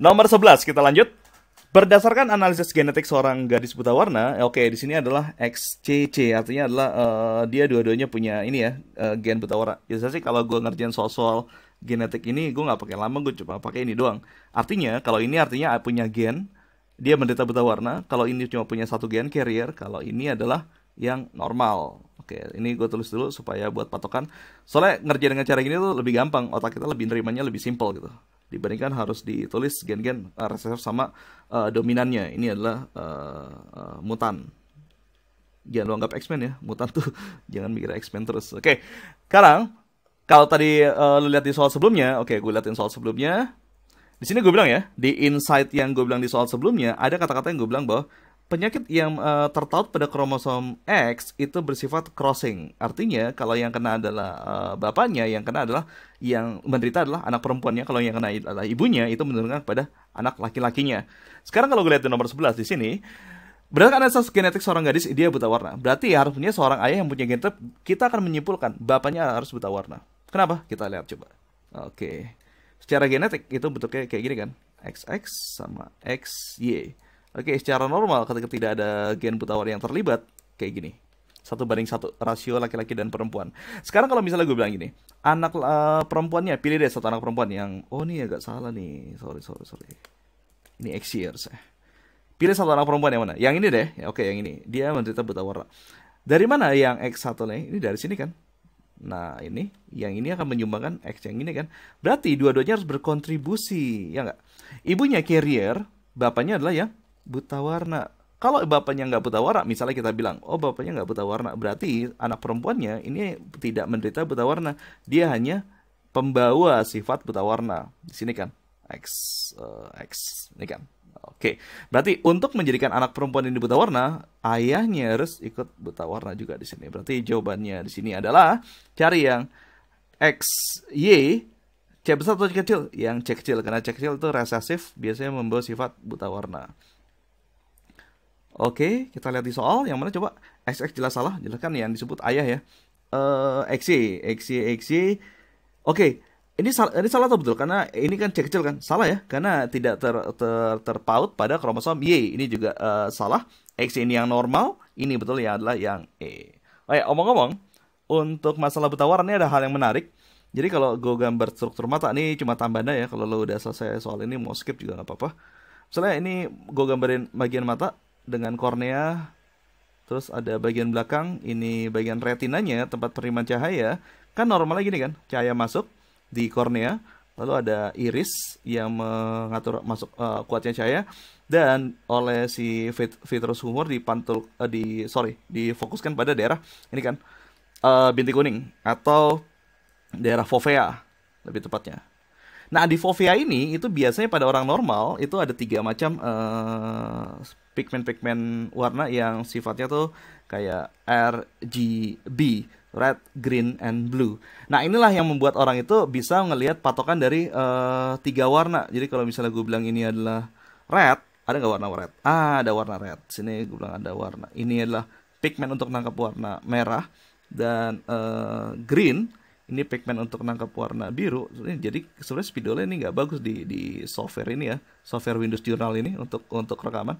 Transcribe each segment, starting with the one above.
Nomor 11 kita lanjut. Berdasarkan analisis genetik seorang gadis buta warna, oke di sini adalah XCC, artinya adalah dia dua-duanya punya ini ya, gen buta warna. Biasanya sih kalau gue ngerjain soal-soal genetik ini, gue nggak pakai lama, gue cuma pakai ini doang. Artinya kalau ini artinya punya gen, dia menderita buta warna. Kalau ini cuma punya satu gen carrier, kalau ini adalah yang normal. Oke, ini gue tulis dulu supaya buat patokan. Soalnya ngerjain dengan cara gini tuh lebih gampang, otak kita lebih nerimanya lebih simpel gitu. Dibandingkan harus ditulis gen-gen resesor sama dominannya. Ini adalah mutan. Jangan lu anggap X-Men ya, mutan tuh jangan mikir X-Men terus. Oke, sekarang kalau tadi lu lihat di soal sebelumnya, oke, gue liatin soal sebelumnya. Di sini gue bilang ya, di insight yang gue bilang di soal sebelumnya, ada kata-kata yang gue bilang bahwa penyakit yang tertaut pada kromosom X itu bersifat crossing. Artinya kalau yang kena adalah bapaknya, yang kena adalah yang menderita adalah anak perempuannya. Kalau yang kena adalah ibunya, itu menurunkan kepada anak laki-lakinya. Sekarang kalau gue lihat di nomor 11 di sini, berdasarkan analisis genetik seorang gadis, dia buta warna. Berarti harusnya seorang ayah yang punya genetik, kita akan menyimpulkan bapaknya harus buta warna. Kenapa? Kita lihat coba. Oke. Secara genetik itu bentuknya kayak gini kan. XX sama XY. Oke, secara normal ketika tidak ada gen buta warna yang terlibat, kayak gini. 1:1 rasio laki-laki dan perempuan. Sekarang kalau misalnya gue bilang gini, anak perempuannya, pilih deh satu anak perempuan yang, oh ini agak salah nih, sorry. Ini X years. Pilih satu anak perempuan yang mana? Yang ini deh, ya, oke yang ini. Dia menderita buta warna. Dari mana yang X1 nih? Ini dari sini kan? Nah ini, yang ini akan menyumbangkan X yang ini kan? Berarti dua-duanya harus berkontribusi, ya nggak? Ibunya carrier, bapaknya adalah yang buta warna. Kalau bapaknya nggak buta warna, misalnya kita bilang, oh bapaknya nggak buta warna, berarti anak perempuannya ini tidak menderita buta warna. Dia hanya pembawa sifat buta warna. Di sini kan, X, ini kan. Oke, berarti untuk menjadikan anak perempuan ini buta warna, ayahnya harus ikut buta warna juga di sini. Berarti jawabannya di sini adalah cari yang XY, C besar atau C kecil? Yang C kecil, karena C kecil itu resesif, biasanya membawa sifat buta warna. Oke, kita lihat di soal yang mana coba. XX jelas salah, jelas kan yang disebut ayah ya. XY. Oke, ini salah atau betul? Karena ini kan C kecil kan, salah ya, karena tidak terpaut pada kromosom Y. Ini juga salah. X ini yang normal, ini betul ya adalah yang E. Omong-omong, untuk masalah buta warna ini ada hal yang menarik. Jadi kalau gue gambar struktur mata, ini cuma tambahannya ya. Kalau lo udah selesai soal ini mau skip juga nggak apa-apa. Misalnya ini gue gambarin bagian mata dengan kornea, terus ada bagian belakang, ini bagian retinanya, tempat penerimaan cahaya. Kan normalnya gini kan, cahaya masuk di kornea, lalu ada iris yang mengatur masuk kuatnya cahaya, dan oleh si vitreous humor difokuskan pada daerah ini kan, bintik kuning atau daerah fovea lebih tepatnya. Nah di fovea ini itu biasanya pada orang normal itu ada 3 macam pigmen warna yang sifatnya tuh kayak RGB, red, green, and blue. Nah inilah yang membuat orang itu bisa ngelihat patokan dari 3 warna. Jadi kalau misalnya gue bilang ini adalah red, ada nggak warna red? Ada warna red. Sini gue bilang ada warna. Ini adalah pigmen untuk nangkap warna merah, dan green. Ini pigmen untuk nangkap warna biru. Jadi sebenarnya spidolnya ini nggak bagus di software ini ya, software Windows Journal ini untuk rekaman.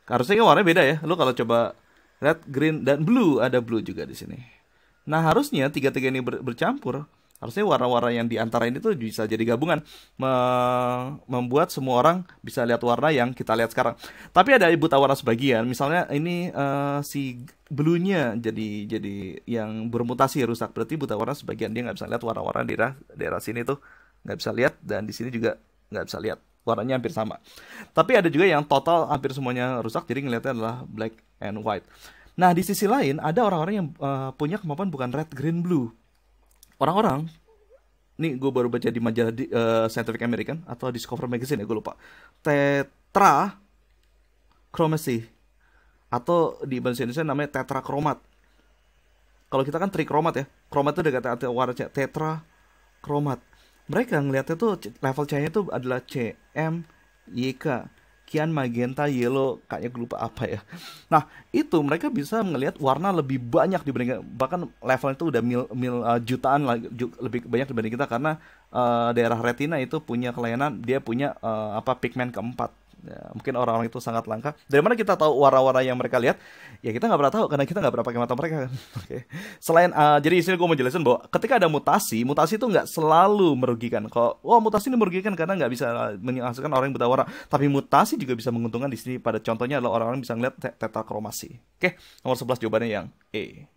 Harusnya kan warnanya beda ya. Lu kalau coba red, green, dan blue, ada blue juga di sini. Nah harusnya tiga-tiga ini bercampur. Harusnya warna-warna yang di antara ini tuh bisa jadi gabungan, membuat semua orang bisa lihat warna yang kita lihat sekarang. Tapi ada buta warna sebagian. Misalnya ini si blue-nya jadi yang bermutasi rusak. Berarti buta warna sebagian dia nggak bisa lihat warna-warna di daerah sini tuh nggak bisa lihat, dan di sini juga nggak bisa lihat. Warnanya hampir sama. Tapi ada juga yang total hampir semuanya rusak, jadi ngelihatnya adalah black and white. Nah di sisi lain ada orang-orang yang punya kemampuan bukan red, green, blue. Orang-orang, nih gue baru baca di majalah Scientific American atau Discover Magazine ya, gue lupa. Tetrachromacy, atau di bahasa Indonesia namanya tetrakromat. Kalau kita kan trikromat ya, kromat itu dekat warna tetrakromat. Mereka ngelihatnya tuh level cahaya itu adalah C, M, Y, K. cyan, magenta, yellow, kayaknya gue lupa apa ya. Nah, itu mereka bisa melihat warna lebih banyak dibanding, bahkan levelnya itu udah jutaan lagi, lebih banyak dibanding kita, karena daerah retina itu punya kelainan, dia punya pigmen keempat. Ya, mungkin orang-orang itu sangat langka. Dari mana kita tahu warna-warna yang mereka lihat? Ya kita nggak pernah tahu karena kita nggak pernah pakai mata mereka kan. Oke. Selain jadi di sini gue mau jelasin bahwa ketika ada mutasi, mutasi itu nggak selalu merugikan. Kalau mutasi ini merugikan karena nggak bisa menghasilkan orang yang buta warna. Tapi mutasi juga bisa menguntungkan di sini. Pada contohnya adalah orang-orang bisa ngeliat tetakromasi. Oke, nomor 11 jawabannya yang E.